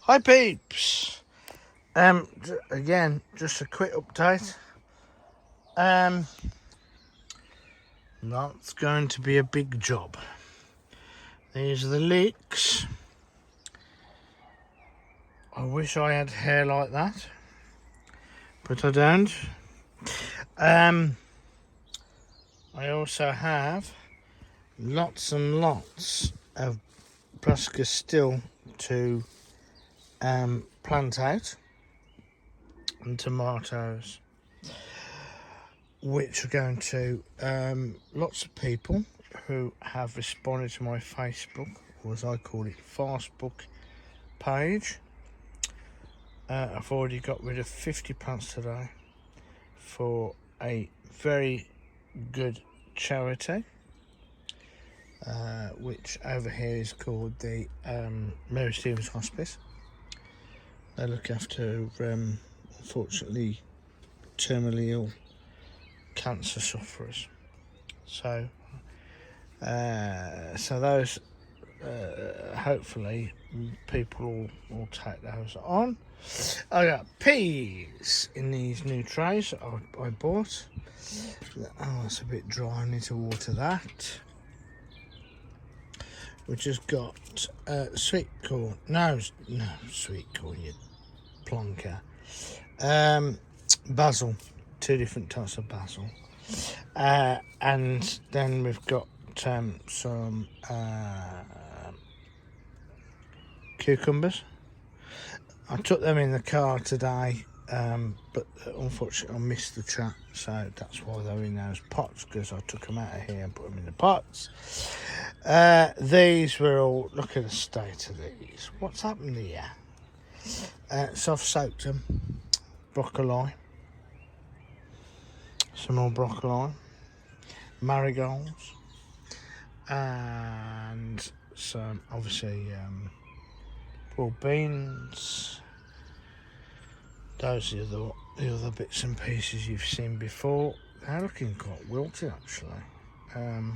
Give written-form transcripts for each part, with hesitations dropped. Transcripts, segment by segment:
Hi peeps. Again, just a quick update. That's going to be a big job. These are the leeks. I wish I had hair like that, but I don't. I also have lots and lots of brassicas still to plant out, and tomatoes, which are going to lots of people who have responded to my Facebook, or as I call it, Facebook page. I've already got rid of 50 plants today for a very good charity, which over here is called the Mary Stevens Hospice. They look after, unfortunately, terminally ill cancer sufferers. So those hopefully people will take those on. I got peas in these new trays that I bought. Oh, it's a bit dry. I need to water that. We just got sweet corn. No, sweet corn, you plonker. Basil, 2 different types of basil. And then we've got some cucumbers. I took them in the car today, but unfortunately I missed the chat, so that's why they're in those pots, because I took them out of here and put them in the pots. These were all, look at the state of these. What's happened here? So I've soaked them. Broccoli. Some more broccoli. Marigolds. And some, obviously, boiled beans. Those are the other bits and pieces you've seen before. They're looking quite wilted, actually. I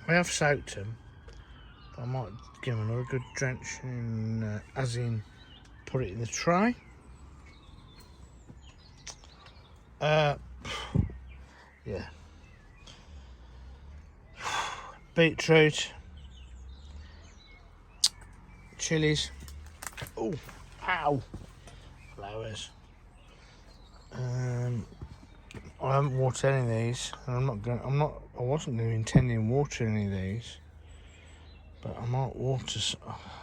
have soaked them. I might give them another good drenching, as in put it in the tray. Yeah. Beetroot. Chilies. Oh, ow. Flowers. I haven't watered any of these, and I wasn't going to intend on watering any of these, but I might water.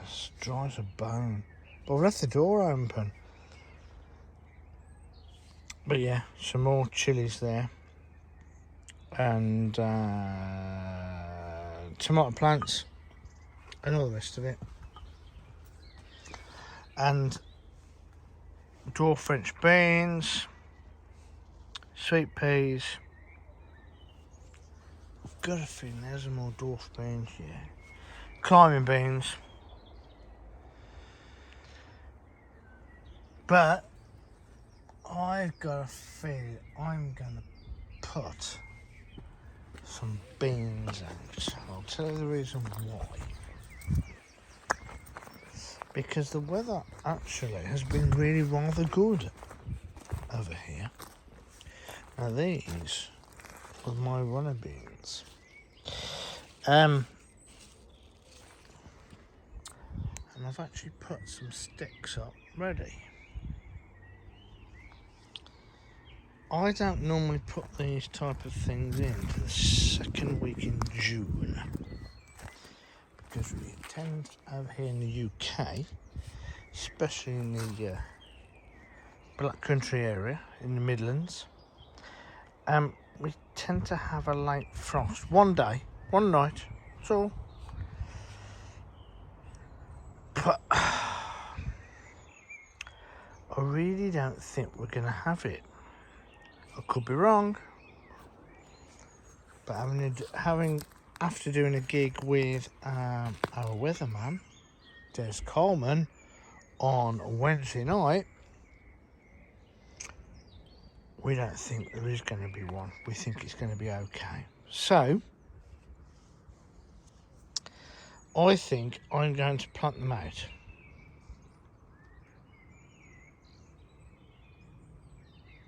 It's dry as a bone. But I've left the door open. But yeah, some more chilies there, and tomato plants, and all the rest of it, and dwarf French beans, sweet peas. I've got a feeling there's some more dwarf beans, yeah. Climbing beans. But I've got a feeling I'm going to put some beans out. I'll tell you the reason why. Because the weather actually has been really rather good over here. Now these are my runner beans. And I've actually put some sticks up ready. I don't normally put these type of things in to the second week in June, because we tend over here in the UK, especially in the Black Country area in the Midlands, we tend to have a late frost. One day, one night, that's all. But I really don't think we're going to have it. I could be wrong, but after doing a gig with our weatherman, Des Coleman, on Wednesday night, we don't think there is going to be one. We think it's going to be okay. So I think I'm going to plant them out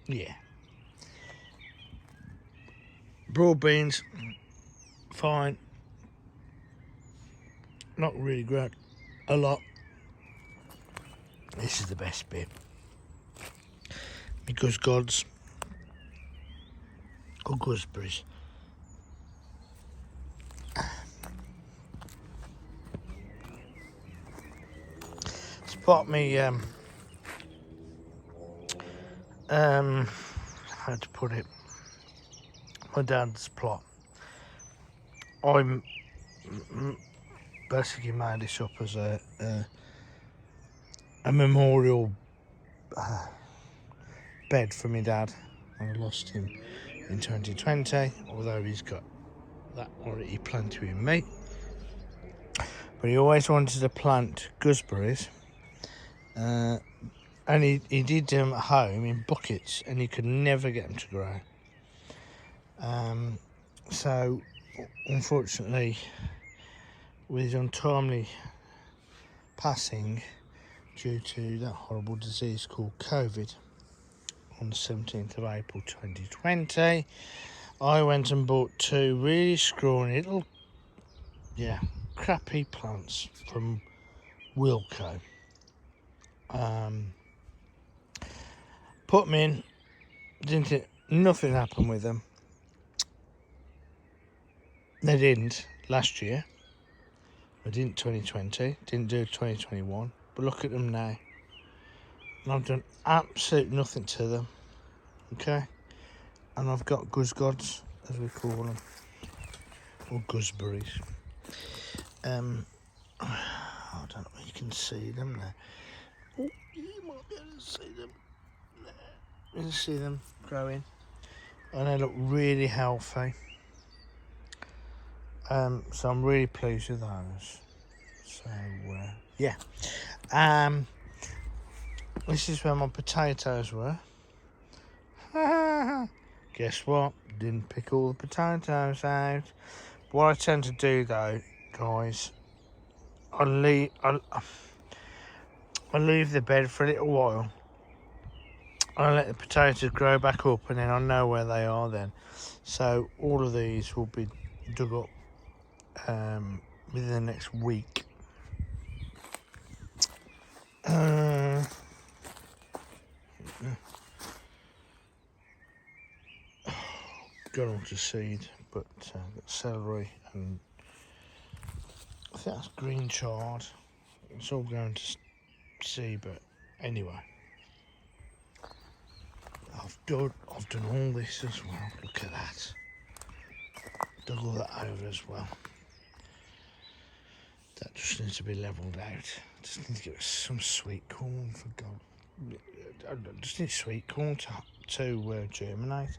Yeah. Broad beans, fine. Not really grown a lot. This is the best bit. Because gods or gooseberries. Spot me how to put it, my dad's plot. I'm basically made this up as a memorial bed for my dad. I lost him in 2020, although he's got that already planted with me. But he always wanted to plant gooseberries, and he did them at home in buckets, and he could never get them to grow. So, unfortunately, with his untimely passing due to that horrible disease called COVID on the 17th of April 2020, I went and bought 2 really scrawny little, crappy plants from Wilco. Put them in, nothing happened with them. They didn't last year. I didn't 2020, didn't do 2021. But look at them now. And I've done absolutely nothing to them. Okay? And I've got gods, as we call them. Or gooseberries. I don't know if you can see them there. Oh, you might be able to see them there. You can see them growing. And they look really healthy. So I'm really pleased with those. So yeah. This is where my potatoes were. Guess what? Didn't pick all the potatoes out. What I tend to do though, guys, I leave the bed for a little while. I let the potatoes grow back up, and then I know where they are then. So all of these will be dug up within the next week. Got on to seed, but got celery and I think that's green chard. It's all going to seed, but anyway, I've done all this as well. Look at that. Dug all that over as well. That just needs to be levelled out. Just need to get some sweet corn for God. I just need sweet corn to germinate.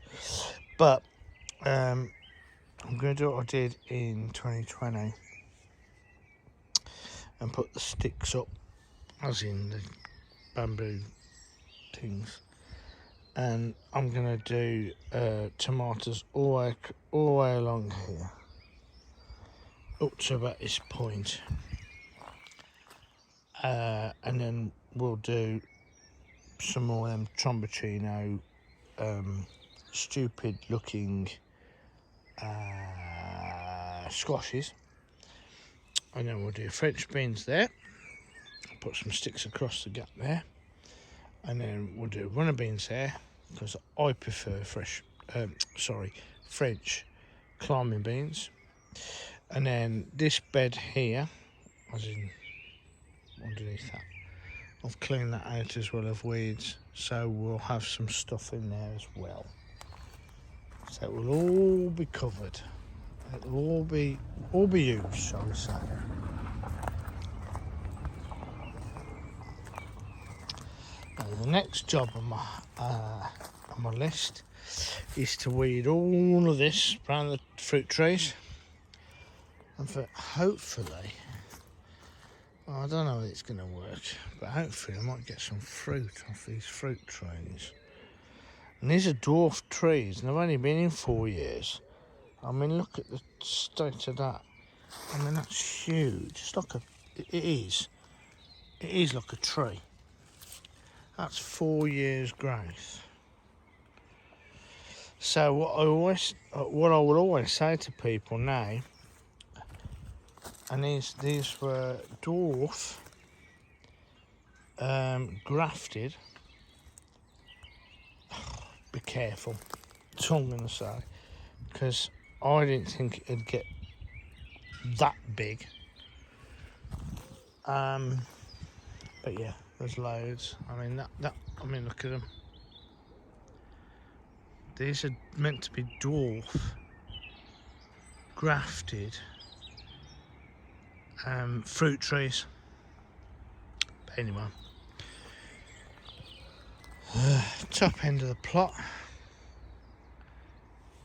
But I'm going to do what I did in 2020 and put the sticks up, as in the bamboo things. And I'm going to do tomatoes all the way along here, up to about this point. And then we'll do some more Tromboncino, stupid looking squashes, and then we'll do French beans there. I'll put some sticks across the gap there, and then we'll do runner beans there because I prefer French climbing beans. And then this bed here, as in underneath that, I've cleaned that out as well of weeds, so we'll have some stuff in there as well. So it will all be covered. It will all be used, shall we say. Now, the next job on my list is to weed all of this around the fruit trees, and for hopefully, I don't know if it's going to work, but hopefully I might get some fruit off these fruit trees. And these are dwarf trees, and they've only been in 4 years. I mean, look at the state of that. I mean, that's huge. It's like it is like a tree. That's 4 years growth. So what I would always say to people now, and these were dwarf grafted. Be careful, that's all I'm going to say, because I didn't think it'd get that big. But yeah, there's loads. I mean look at them. These are meant to be dwarf grafted fruit trees. But anyway, top end of the plot.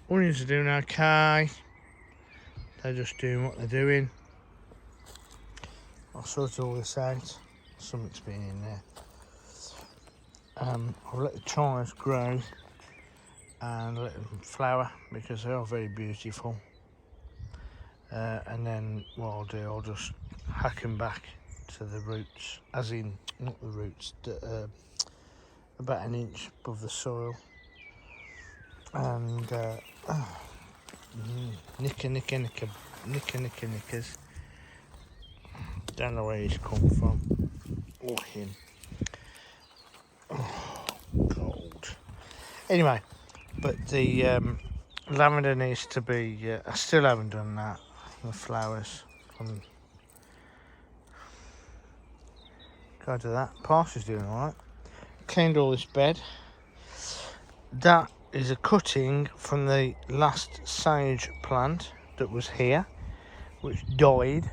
Onions are doing okay. They're just doing what they're doing. I'll sort all this out. Something's been in there. I'll let the chives grow and let them flower because they are very beautiful. And then what I'll do, I'll just hack them back to the roots, as in, not the roots, about an inch above the soil. And knickers. Don't know where he's come from, or him. Oh, cold. Anyway, but the lavender needs to be, I still haven't done that, the flowers. Go to that. Parsley's doing alright. Cleaned all this bed. That is a cutting from the last sage plant that was here, which died.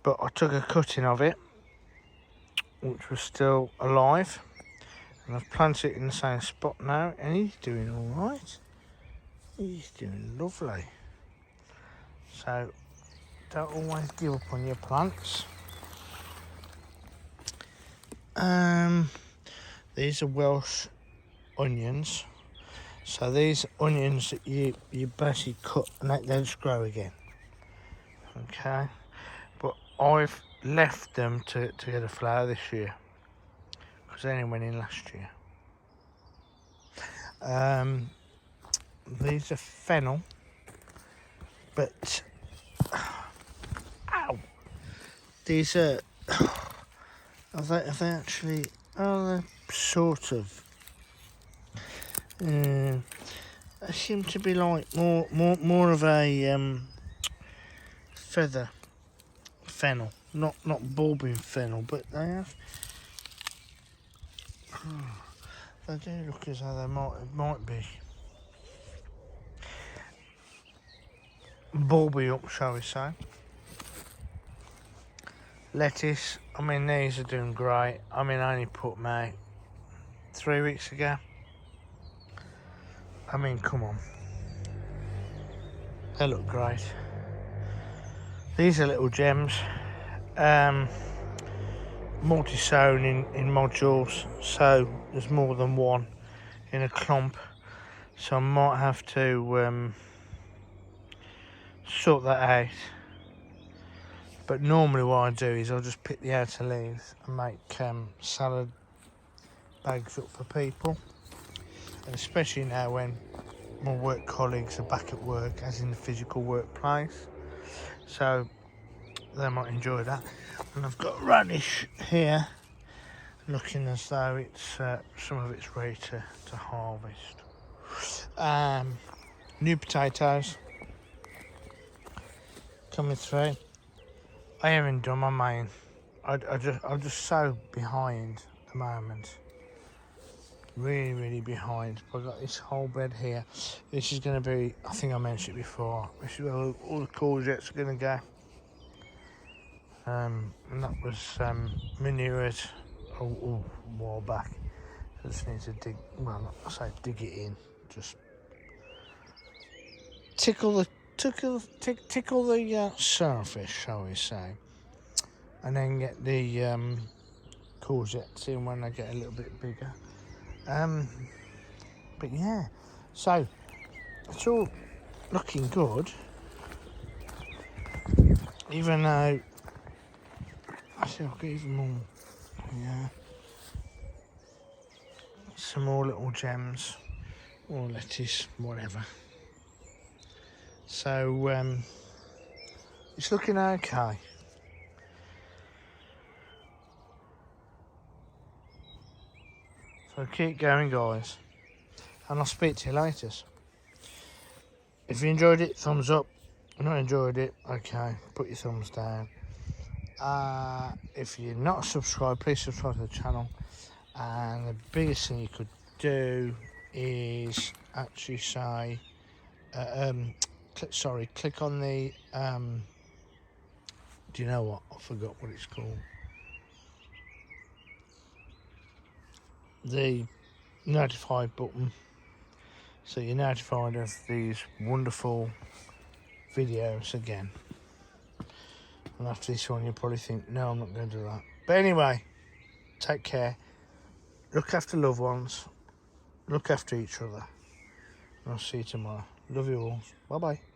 But I took a cutting of it, which was still alive, and I've planted it in the same spot now, and he's doing all right. He's doing lovely. So don't always give up on your plants. These are Welsh onions. So these onions that you basically cut and they just grow again. Okay. But I've left them to get a flower this year because they only went in last year. These are fennel, but ow, these are they actually? Oh, they're sort of. They seem to be like more of a feather fennel, not bulbing fennel, but they have. They do look as though they might be bulby up, shall we say. Lettuce, I mean these are doing great. I mean I only put them out 3 weeks ago. I mean come on. They look great. These are little gems. Multi-sown in modules, so there's more than one in a clump. So I might have to sort that out. But normally what I do is I'll just pick the outer leaves and make salad bags up for people. And especially now when my work colleagues are back at work, as in the physical workplace. So they might enjoy that. And I've got radish here, looking as though it's some of it's ready to harvest. New potatoes coming through. I haven't done my main. I'm just so behind at the moment. Really behind. I've got this whole bed here. This is going to be, I think I mentioned it before, this is where all the courgettes are going to go. And that was manured a while back. I just need to dig, well, I say dig it in, just tickle the surface, shall we say, and then get the courgettes in when they get a little bit bigger. But yeah, so it's all looking good, even though I think I'll get even more. Yeah, some more little gems or lettuce, whatever. So it's looking okay. So keep going, guys, and I'll speak to you later. If you enjoyed it, thumbs up. If you not enjoyed it, okay, put your thumbs down. If you're not subscribed, please subscribe to the channel. And the biggest thing you could do is actually say, click on the, do you know what? I forgot what it's called. The notify button, so you're notified of these wonderful videos again. And after this one, you'll probably think, no, I'm not going to do that. But anyway, take care. Look after loved ones. Look after each other. And I'll see you tomorrow. Love you all. Bye-bye.